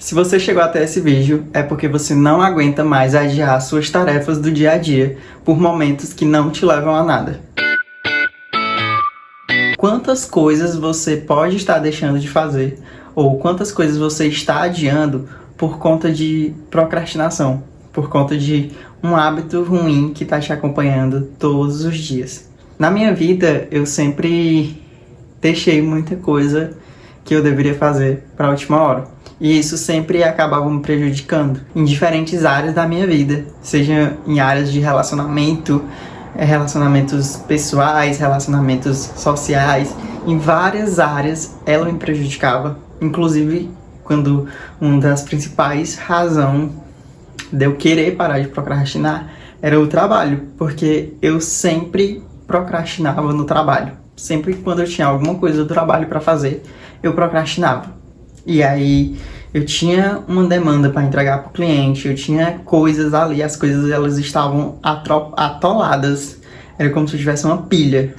Se você chegou até esse vídeo, é porque você não aguenta mais adiar suas tarefas do dia a dia por momentos que não te levam a nada. Quantas coisas você pode estar deixando de fazer, ou quantas coisas você está adiando por conta de procrastinação, por conta de um hábito ruim que está te acompanhando todos os dias. Na minha vida, eu sempre deixei muita coisa que eu deveria fazer para a última hora. E isso sempre acabava me prejudicando em diferentes áreas da minha vida, seja em áreas de relacionamento, relacionamentos pessoais, relacionamentos sociais, em várias áreas ela me prejudicava, inclusive quando uma das principais razões de eu querer parar de procrastinar era o trabalho, porque eu sempre procrastinava no trabalho. Sempre quando eu tinha alguma coisa do trabalho para fazer, eu procrastinava. E aí eu tinha uma demanda para entregar para o cliente, eu tinha coisas ali, as coisas elas estavam atoladas. Era como se eu tivesse uma pilha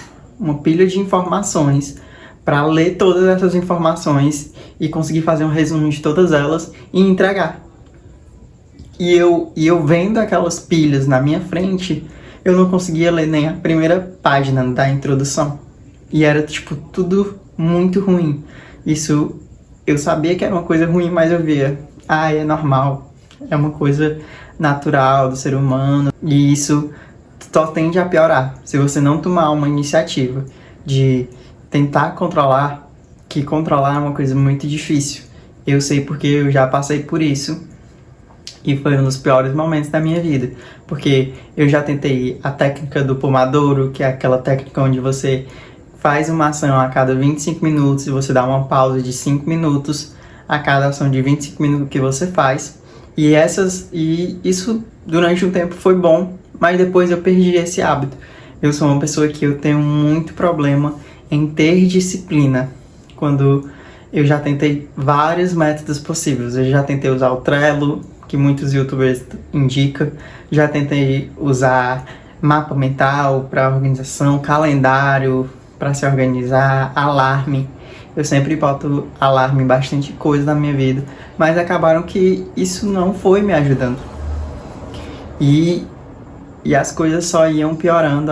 de informações para ler todas essas informações e conseguir fazer um resumo de todas elas e entregar. E eu vendo aquelas pilhas na minha frente, eu não conseguia ler nem a primeira página da introdução. E era tipo tudo muito ruim. Isso eu sabia que era uma coisa ruim, mas eu via, é normal, é uma coisa natural do ser humano. E isso só tende a piorar se você não tomar uma iniciativa de tentar controlar, que controlar é uma coisa muito difícil. Eu sei porque eu já passei por isso e foi um dos piores momentos da minha vida, porque eu já tentei a técnica do Pomodoro, que é aquela técnica onde você faz uma ação a cada 25 minutos e você dá uma pausa de 5 minutos a cada ação de 25 minutos que você faz. E isso durante um tempo foi bom, mas depois eu perdi esse hábito. Eu sou uma pessoa que eu tenho muito problema em ter disciplina. Quando eu já tentei vários métodos possíveis, eu já tentei usar o Trello, que muitos youtubers indicam, já tentei usar mapa mental para organização, calendário para se organizar, alarme. Eu sempre boto alarme em bastante coisa na minha vida, mas acabaram que isso não foi me ajudando. E as coisas só iam piorando,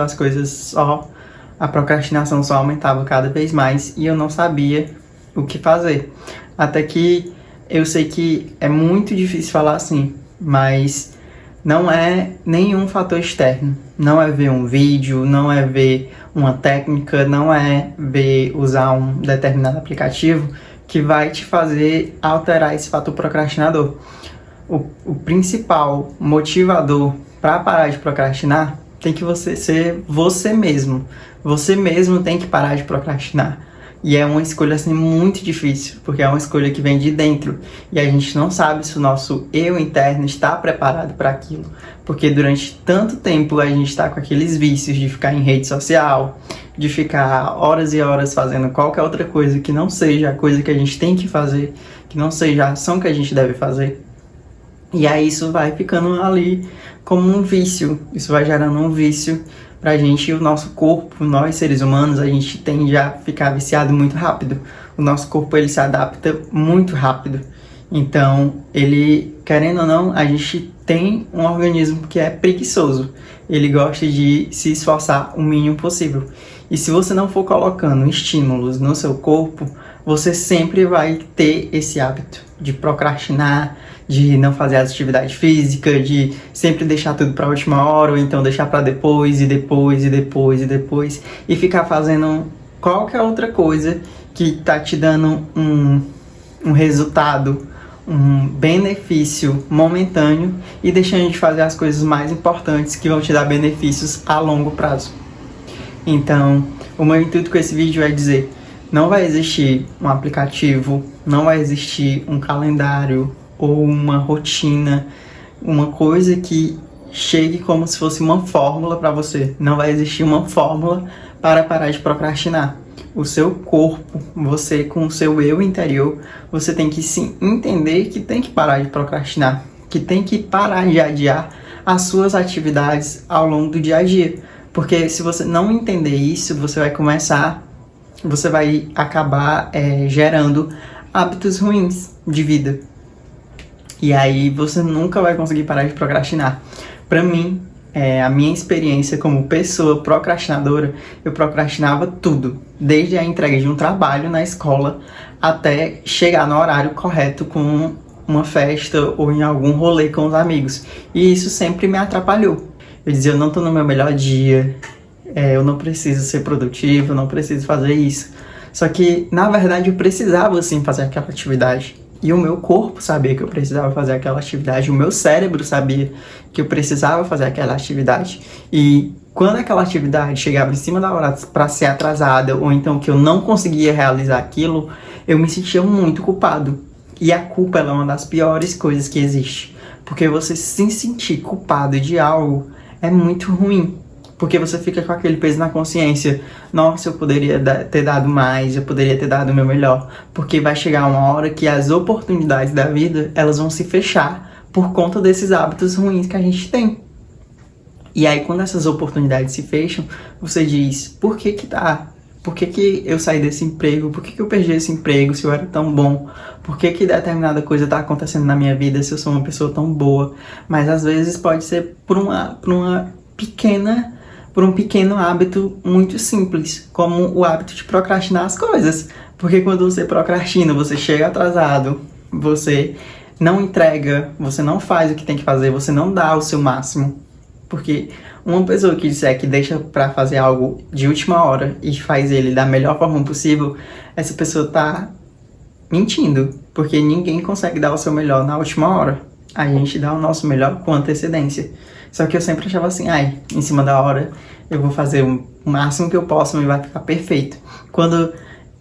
a procrastinação só aumentava cada vez mais e eu não sabia o que fazer. Até que eu sei que é muito difícil falar assim, mas não é nenhum fator externo. Não é ver um vídeo, não é ver uma técnica, não é usar um determinado aplicativo que vai te fazer alterar esse fator procrastinador. O principal motivador para parar de procrastinar tem que ser você mesmo. Você mesmo tem que parar de procrastinar. E é uma escolha assim muito difícil, porque é uma escolha que vem de dentro. E a gente não sabe se o nosso eu interno está preparado para aquilo. Porque durante tanto tempo a gente está com aqueles vícios de ficar em rede social, de ficar horas e horas fazendo qualquer outra coisa que não seja a coisa que a gente tem que fazer, que não seja a ação que a gente deve fazer. E aí isso vai ficando ali como um vício, isso vai gerando um vício pra gente. E o nosso corpo, nós seres humanos, a gente tende a ficar viciado muito rápido. O nosso corpo, ele se adapta muito rápido. Então, ele, querendo ou não, a gente tem um organismo que é preguiçoso. Ele gosta de se esforçar o mínimo possível. E se você não for colocando estímulos no seu corpo, você sempre vai ter esse hábito de procrastinar, de não fazer as atividades físicas, de sempre deixar tudo para a última hora, ou então deixar para depois, e ficar fazendo qualquer outra coisa que tá te dando um resultado, um benefício momentâneo e deixando de fazer as coisas mais importantes que vão te dar benefícios a longo prazo. Então, o meu intuito com esse vídeo é dizer: não vai existir um aplicativo, não vai existir um calendário ou uma rotina, uma coisa que chegue como se fosse uma fórmula para você. Não vai existir uma fórmula para parar de procrastinar. O seu corpo, você com o seu eu interior, você tem que sim entender que tem que parar de procrastinar, que tem que parar de adiar as suas atividades ao longo do dia a dia. Porque se você não entender isso, você vai acabar gerando hábitos ruins de vida. E aí você nunca vai conseguir parar de procrastinar. Pra mim, a minha experiência como pessoa procrastinadora, eu procrastinava tudo, desde a entrega de um trabalho na escola até chegar no horário correto com uma festa ou em algum rolê com os amigos. E isso sempre me atrapalhou. Eu dizia, eu não tô no meu melhor dia, eu não preciso ser produtivo, eu não preciso fazer isso. Só que, na verdade, eu precisava sim fazer aquela atividade. E o meu corpo sabia que eu precisava fazer aquela atividade, o meu cérebro sabia que eu precisava fazer aquela atividade. E quando aquela atividade chegava em cima da hora para ser atrasada, ou então que eu não conseguia realizar aquilo, eu me sentia muito culpado. E a culpa ela é uma das piores coisas que existe. Porque você se sentir culpado de algo é muito ruim. Porque você fica com aquele peso na consciência. Nossa, eu poderia ter dado mais, eu poderia ter dado o meu melhor. Porque vai chegar uma hora que as oportunidades da vida, elas vão se fechar por conta desses hábitos ruins que a gente tem. E aí, quando essas oportunidades se fecham, você diz, por que eu saí desse emprego? Por que eu perdi esse emprego se eu era tão bom? Por que determinada coisa está acontecendo na minha vida se eu sou uma pessoa tão boa? Mas às vezes pode ser por um pequeno hábito muito simples, como o hábito de procrastinar as coisas. Porque quando você procrastina, você chega atrasado, você não entrega, você não faz o que tem que fazer, você não dá o seu máximo. Porque uma pessoa que disser que deixa pra fazer algo de última hora e faz ele da melhor forma possível, essa pessoa tá mentindo. Porque ninguém consegue dar o seu melhor na última hora. A gente dá o nosso melhor com antecedência. Só que eu sempre achava assim, em cima da hora eu vou fazer o máximo que eu posso e vai ficar perfeito. Quando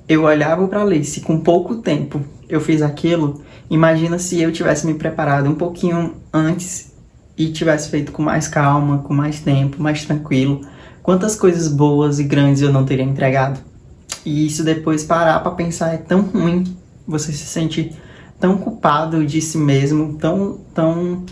eu olhava pra Alice, com pouco tempo eu fiz aquilo, imagina se eu tivesse me preparado um pouquinho antes e tivesse feito com mais calma, com mais tempo, mais tranquilo. Quantas coisas boas e grandes eu não teria entregado. E isso depois parar pra pensar é tão ruim. Você se sente tão culpado de si mesmo, tão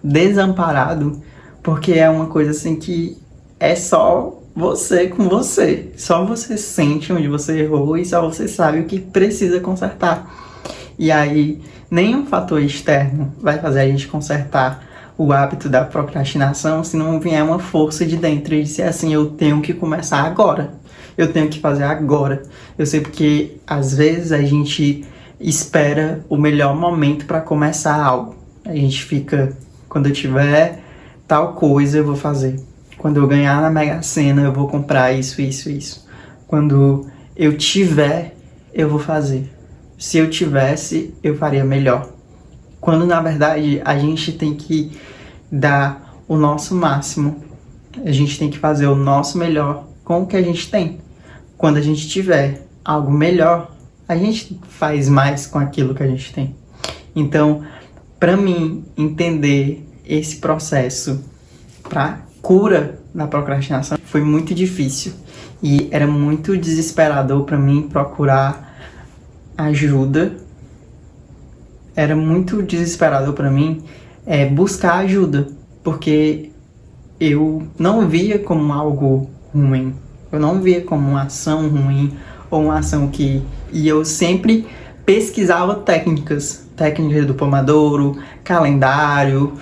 desamparado, porque é uma coisa assim que é só você com você. Só você sente onde você errou e só você sabe o que precisa consertar. E aí, nenhum fator externo vai fazer a gente consertar o hábito da procrastinação se não vier uma força de dentro e dizer assim, eu tenho que começar agora. Eu tenho que fazer agora. Eu sei porque, às vezes, a gente espera o melhor momento para começar algo. A gente fica, quando eu tiver tal coisa, eu vou fazer. Quando eu ganhar na Mega Sena, eu vou comprar isso. Quando eu tiver, eu vou fazer. Se eu tivesse, eu faria melhor. Quando, na verdade, a gente tem que dar o nosso máximo. A gente tem que fazer o nosso melhor com o que a gente tem. Quando a gente tiver algo melhor, a gente faz mais com aquilo que a gente tem. Então, para mim, entender esse processo para cura da procrastinação foi muito difícil. E era muito desesperador para mim procurar ajuda. Era muito desesperador para mim buscar ajuda, porque eu não via como algo ruim, eu não via como uma ação ruim ou uma ação que... E eu sempre pesquisava técnicas do Pomodoro, calendário,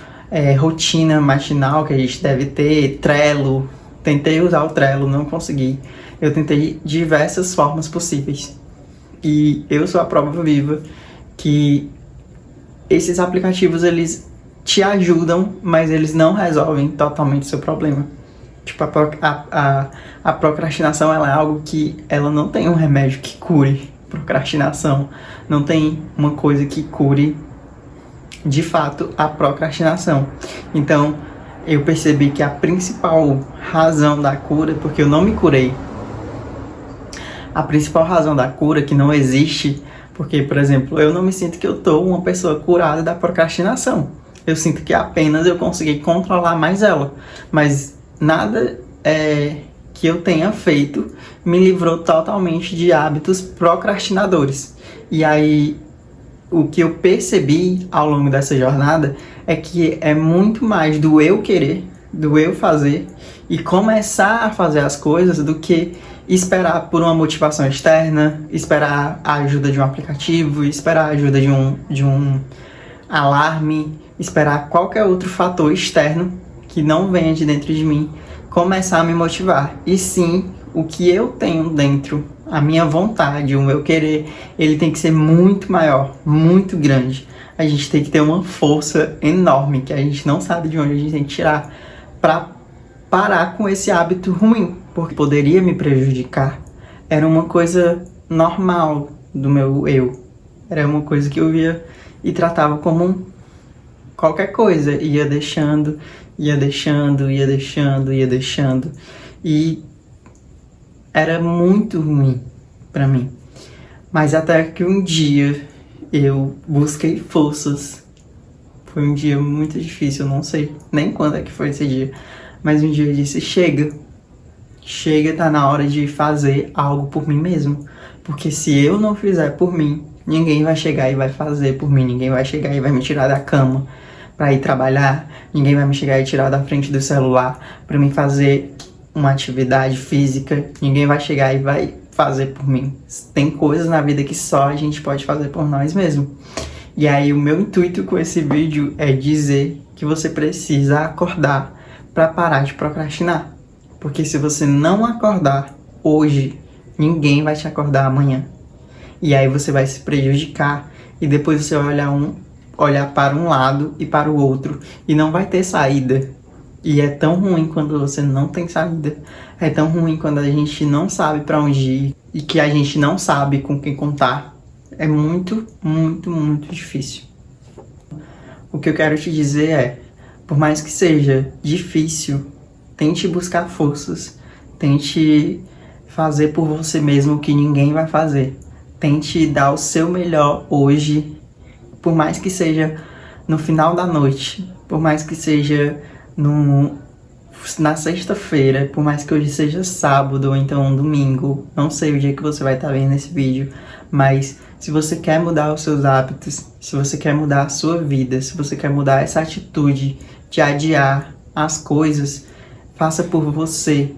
rotina matinal que a gente deve ter, Trello. Tentei usar o Trello, não consegui. Eu tentei diversas formas possíveis. E eu sou a prova viva que esses aplicativos, eles te ajudam, mas eles não resolvem totalmente o seu problema. Tipo, a procrastinação, ela é algo que ela não tem um remédio que cure procrastinação. Não tem uma coisa que cure, de fato, a procrastinação. Então, eu percebi que a principal razão da cura, porque eu não me curei, a principal razão da cura que não existe, porque, por exemplo, eu não me sinto que eu tô uma pessoa curada da procrastinação. Eu sinto que apenas eu consegui controlar mais ela. Mas nada que eu tenha feito me livrou totalmente de hábitos procrastinadores. E aí, o que eu percebi ao longo dessa jornada é que é muito mais do eu querer, do eu fazer e começar a fazer as coisas do que esperar por uma motivação externa, esperar a ajuda de um aplicativo, esperar a ajuda de um alarme, esperar qualquer outro fator externo que não venha de dentro de mim começar a me motivar. E sim, o que eu tenho dentro, a minha vontade, o meu querer, ele tem que ser muito maior, muito grande. A gente tem que ter uma força enorme que a gente não sabe de onde a gente tem que tirar para parar com esse hábito ruim, porque poderia me prejudicar. Era uma coisa normal do meu eu. Era uma coisa que eu via e tratava como qualquer coisa. Ia deixando. E era muito ruim pra mim. Mas até que um dia eu busquei forças. Foi um dia muito difícil, eu não sei nem quando é que foi esse dia. Mas um dia eu disse, chega, tá na hora de fazer algo por mim mesmo. Porque se eu não fizer por mim, ninguém vai chegar e vai fazer por mim. Ninguém vai chegar e vai me tirar da cama pra ir trabalhar. Ninguém vai me chegar e tirar da frente do celular pra mim fazer uma atividade física. Ninguém vai chegar e vai fazer por mim. Tem coisas na vida que só a gente pode fazer por nós mesmos. E aí o meu intuito com esse vídeo é dizer que você precisa acordar para parar de procrastinar. Porque se você não acordar hoje, ninguém vai te acordar amanhã. E aí você vai se prejudicar e depois você vai olhar para um lado e para o outro e não vai ter saída. E é tão ruim quando você não tem saída. É tão ruim quando a gente não sabe para onde ir e que a gente não sabe com quem contar. É muito, muito, muito difícil. O que eu quero te dizer é, por mais que seja difícil, tente buscar forças, tente fazer por você mesmo o que ninguém vai fazer. Tente dar o seu melhor hoje, por mais que seja no final da noite, por mais que seja na sexta-feira, por mais que hoje seja sábado ou então um domingo, não sei o dia que você vai estar vendo esse vídeo, mas se você quer mudar os seus hábitos, se você quer mudar a sua vida, se você quer mudar essa atitude de adiar as coisas, faça por você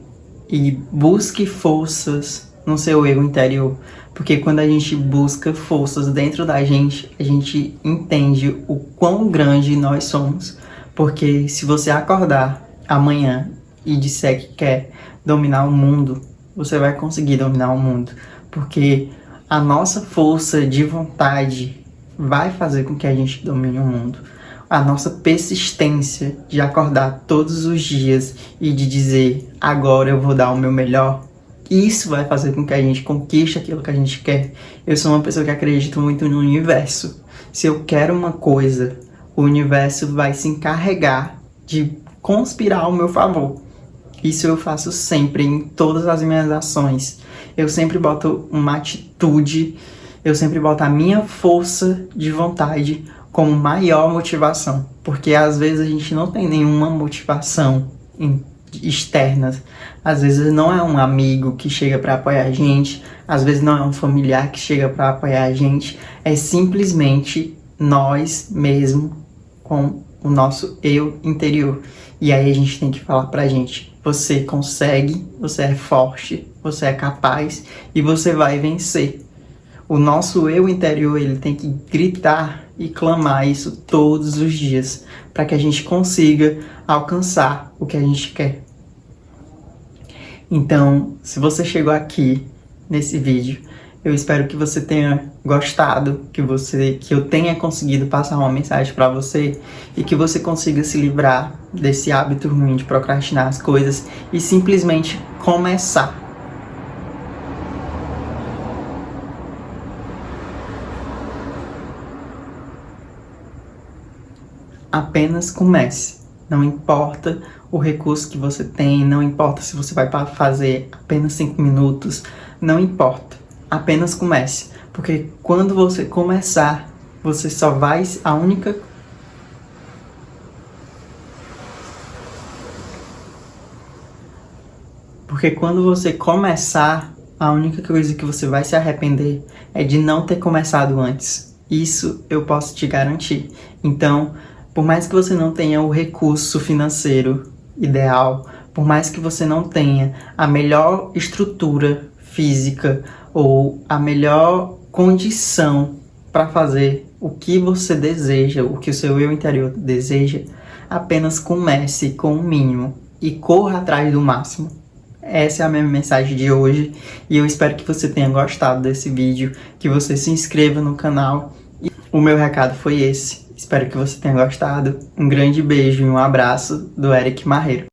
e busque forças no seu eu interior. Porque quando a gente busca forças dentro da gente, a gente entende o quão grande nós somos. Porque se você acordar amanhã e disser que quer dominar o mundo, você vai conseguir dominar o mundo. Porque a nossa força de vontade vai fazer com que a gente domine o mundo. A nossa persistência de acordar todos os dias e de dizer, agora eu vou dar o meu melhor, isso vai fazer com que a gente conquiste aquilo que a gente quer. Eu sou uma pessoa que acredita muito no universo. Se eu quero uma coisa, o universo vai se encarregar de conspirar ao meu favor. Isso eu faço sempre, em todas as minhas ações. Eu sempre boto uma atitude, eu sempre boto a minha força de vontade como maior motivação. Porque às vezes a gente não tem nenhuma motivação externa. Às vezes não é um amigo que chega para apoiar a gente, às vezes não é um familiar que chega para apoiar a gente. É simplesmente nós mesmos com o nosso eu interior. E aí a gente tem que falar pra gente, você consegue, você é forte, você é capaz e você vai vencer. O nosso eu interior, ele tem que gritar e clamar isso todos os dias, para que a gente consiga alcançar o que a gente quer. Então, se você chegou aqui nesse vídeo, eu espero que você tenha gostado, que eu tenha conseguido passar uma mensagem para você e que você consiga se livrar desse hábito ruim de procrastinar as coisas e simplesmente começar. Apenas comece. Não importa o recurso que você tem, não importa se você vai fazer apenas 5 minutos, não importa. Apenas comece, porque quando você começar, você só vai... Porque quando você começar, a única coisa que você vai se arrepender é de não ter começado antes. Isso eu posso te garantir. Então, por mais que você não tenha o recurso financeiro ideal Por mais que você não tenha a melhor estrutura física ou a melhor condição para fazer o que você deseja, o que o seu eu interior deseja, apenas comece com o mínimo e corra atrás do máximo. Essa é a minha mensagem de hoje e eu espero que você tenha gostado desse vídeo, que você se inscreva no canal. E o meu recado foi esse. Espero que você tenha gostado. Um grande beijo e um abraço do Eric Marreiro.